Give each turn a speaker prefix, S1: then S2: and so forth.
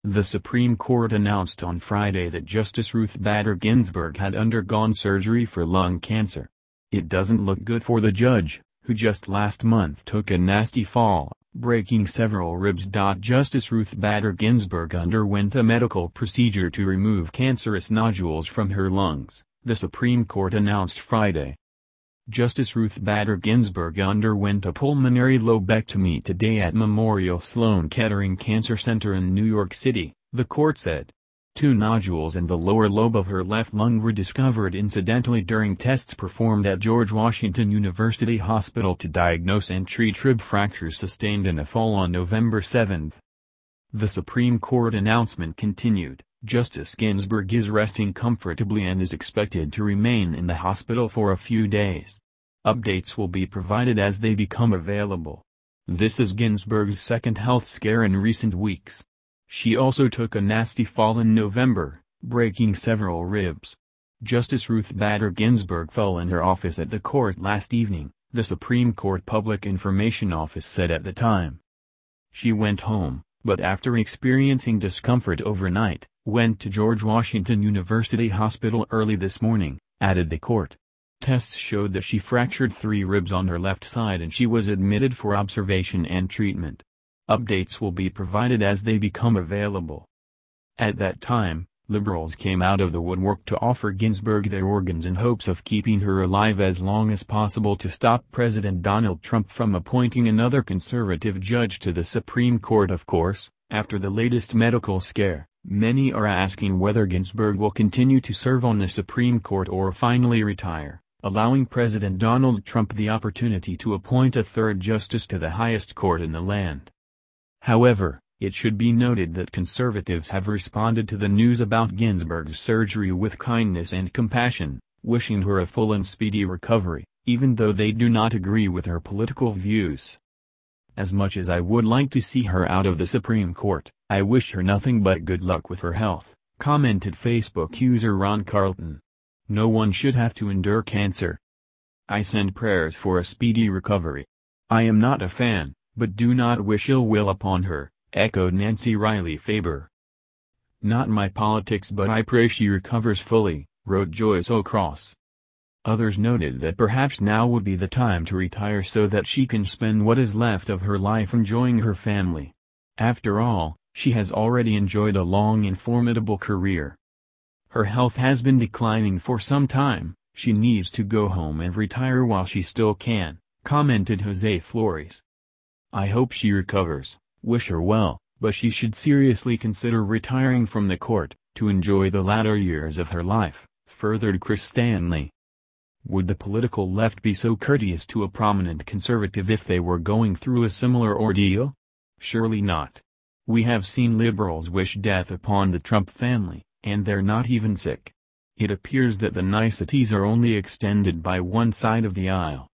S1: The Supreme Court announced on Friday that Justice Ruth Bader Ginsburg had undergone surgery for lung cancer. It doesn't look good for the judge, who just last month took a nasty fall, breaking several ribs. Justice Ruth Bader Ginsburg underwent a medical procedure to remove cancerous nodules from her lungs, the Supreme Court announced Friday. Justice Ruth Bader Ginsburg underwent a pulmonary lobectomy today at Memorial Sloan Kettering Cancer Center in New York City, the court said. 2 nodules in the lower lobe of her left lung were discovered incidentally during tests performed at George Washington University Hospital to diagnose and treat rib fractures sustained in a fall on November 7. The Supreme Court announcement continued. Justice Ginsburg is resting comfortably and is expected to remain in the hospital for a few days. Updates will be provided as they become available. This is Ginsburg's second health scare in recent weeks. She also took a nasty fall in November, breaking several ribs. Justice Ruth Bader Ginsburg fell in her office at the court last evening, the Supreme Court Public Information Office said at the time. She went home, but after experiencing discomfort overnight, went to George Washington University Hospital early this morning, added the court. Tests showed that she fractured 3 ribs on her left side and she was admitted for observation and treatment. Updates will be provided as they become available. At that time, liberals came out of the woodwork to offer Ginsburg their organs in hopes of keeping her alive as long as possible to stop President Donald Trump from appointing another conservative judge to the Supreme Court. Of course, after the latest medical scare, many are asking whether Ginsburg will continue to serve on the Supreme Court or finally retire, allowing President Donald Trump the opportunity to appoint a 3rd justice to the highest court in the land. However, it should be noted that conservatives have responded to the news about Ginsburg's surgery with kindness and compassion, wishing her a full and speedy recovery, even though they do not agree with her political views. As much as I would like to see her out of the Supreme Court, I wish her nothing but good luck with her health, commented Facebook user Ron Carlton. No one should have to endure cancer. I send prayers for a speedy recovery. I am not a fan, but do not wish ill will upon her, echoed Nancy Riley Faber. Not my politics, but I pray she recovers fully, wrote Joyce O'Cross. Others noted that perhaps now would be the time to retire so that she can spend what is left of her life enjoying her family. After all, she has already enjoyed a long and formidable career. Her health has been declining for some time. She needs to go home and retire while she still can, commented Jose Flores. I hope she recovers, wish her well, but she should seriously consider retiring from the court, to enjoy the latter years of her life, furthered Chris Stanley. Would the political left be so courteous to a prominent conservative if they were going through a similar ordeal? Surely not. We have seen liberals wish death upon the Trump family, and they're not even sick. It appears that the niceties are only extended by one side of the aisle.